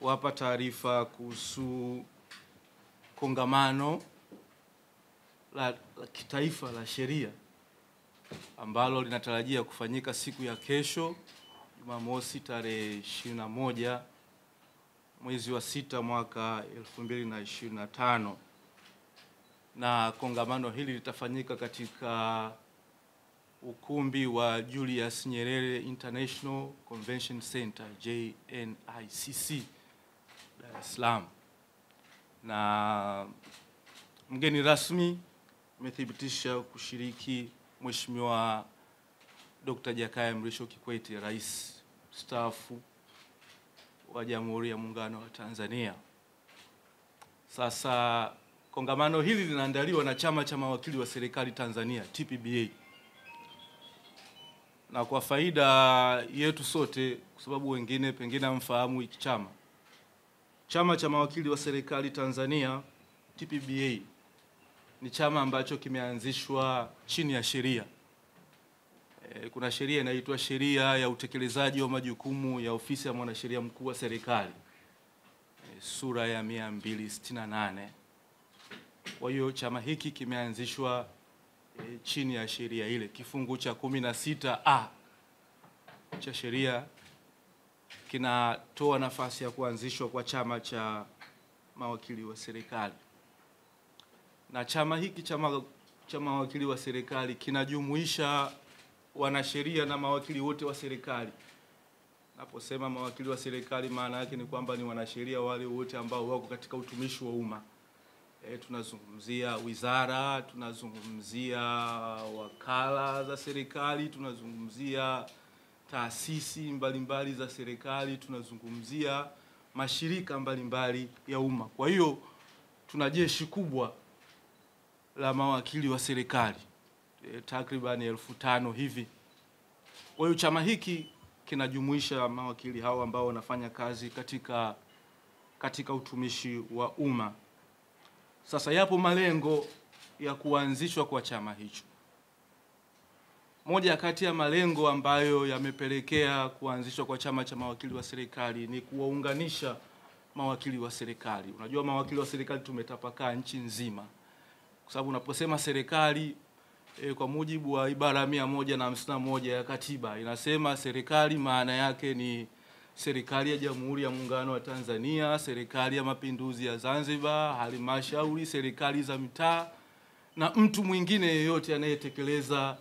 kuwapa taarifa kuhusu kongamano la kitaifa la sheria ambalo linatarajia kufanyika siku ya kesho Jumamosi tarehe 21 mwezi wa 6 mwaka 2025, na kongamano hili litafanyika katika ukumbi wa Julius Nyerere International Convention Center JNICC Dar es Salaam, na mgeni rasmi amethibitisha kushiriki Mheshimiwa Dr. Jakaya Mrisho Kikwete, Rais mstaafu wa Jamhuri ya Muungano wa Tanzania. Sasa kongamano hili linaandaliwa na Chama cha Mawakili wa Serikali Tanzania TPBA, na kwa faida yetu sote, kwa sababu wengine pengine hamfahamu hiki chama, Chama cha Mawakili wa Serikali Tanzania TPBA ni chama ambacho kimeanzishwa chini ya sheria. Kuna sheria inaitwa Sheria ya Utekelezaji wa Majukumu ya Ofisi ya Mwanasheria Mkuu wa Serikali, sura ya 268. Kwa hiyo chama hiki kimeanzishwa chini ya sheria ile. Kifungu cha 16A cha sheria kinatoa nafasi ya kuanzishwa kwa Chama cha Mawakili wa Serikali, na chama hiki cha mawakili wa serikali kinajumuisha wanasheria na mawakili wote wa serikali. Naposema mawakili wa serikali, maana yake ni kwamba ni wanasheria wale wote ambao wako katika utumishi wa umma. Tunazungumzia wizara, tunazungumzia wakala za serikali, tunazungumzia taasisi mbalimbali za serikali, tunazungumzia mashirika mbalimbali ya umma. Kwa hiyo tuna jeshi kubwa la mawakili wa serikali, takriban 1500 hivi. Kwa hiyo chama hiki kinajumuisha mawakili hao ambao wanafanya kazi katika utumishi wa umma. Sasa yapo malengo ya kuanzishwa kwa chama hicho. Moja kati ya malengo ambayo yamepelekea kuanzishwa kwa Chama cha Mawakili wa Serikali ni kuwaunganisha mawakili wa serikali. Unajua mawakili wa serikali tumetapakaa nchi nzima, kwa sababu unaposema serikali kwa mujibu wa ibara 151 ya katiba inasema serikali maana yake ni serikali ya Jamhuri ya Muungano wa Tanzania, serikali ya Mapinduzi ya Zanzibar, halmashauri, serikali za mitaa na mtu mwingine yeyote anayetekeleza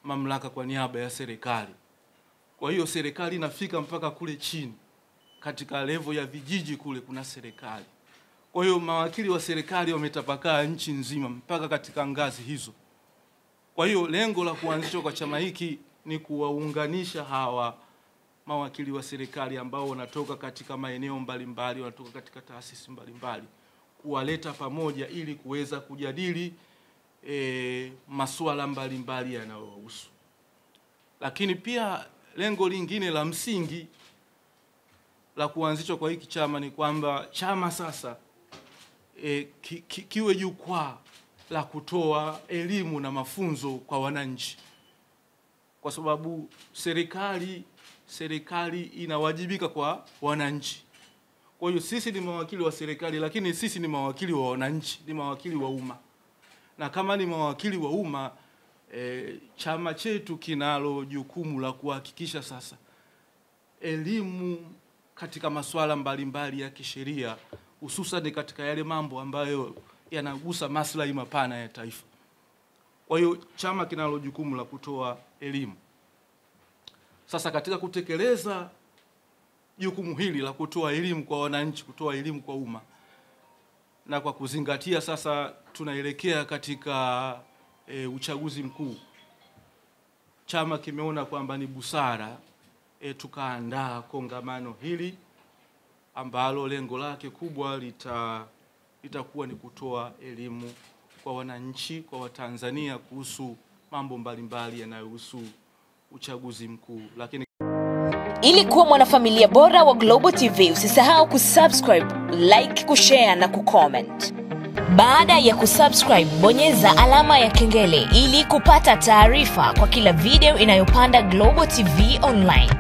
mamlaka kwa niaba ya serikali. Kwa hiyo serikali inafika mpaka kule chini, katika level ya vijiji kule kuna serikali. Kwa hiyo mawakili wa serikali wametapakaa nchi nzima mpaka katika ngazi hizo. Kwa hiyo lengo la kuanzishwa kwa chama hiki ni kuwaunganisha hawa mawakili wa serikali ambao wanatoka katika maeneo mbalimbali, wanatoka katika taasisi mbalimbali, kuwaleta pamoja ili kuweza kujadili masuala mbalimbali yanayohusu. Lakini pia lengo lingine la msingi la kuanzishwa kwa hiki chama ni kwamba chama sasa kiwe jukwaa la kutoa elimu na mafunzo kwa wananchi, kwa sababu serikali inawajibika kwa wananchi. Kwa hiyo sisi ni mawakili wa serikali, lakini sisi ni mawakili wa wananchi, ni mawakili wa umma. Na kama ni mawakili wa umma, chama chetu kinalo jukumu la kuhakikisha sasa elimu katika masuala mbalimbali ya kisheria, hususan katika yale mambo ambayo yanagusa maslahi mapana ya taifa. Kwa hiyo chama kinalo jukumu la kutoa elimu. Sasa katika kutekeleza jukumu hili la kutoa elimu kwa wananchi, kutoa elimu kwa umma, na kwa kuzingatia sasa tunaelekea katika uchaguzi mkuu, chama kimeona kwamba ni busara tukaandaa kongamano hili ambalo lengo lake kubwa litakuwa ni kutoa elimu kwa wananchi, kwa Watanzania kuhusu mambo mbalimbali yanayohusu uchaguzi mkuu. Lakini ili kuwa mwanafamilia bora wa Global TV, usisahau kusubscribe, like, kushare na kucomment. Baada ya kusubscribe, bonyeza alama ya kengele ili kupata taarifa kwa kila video inayopanda Global TV Online.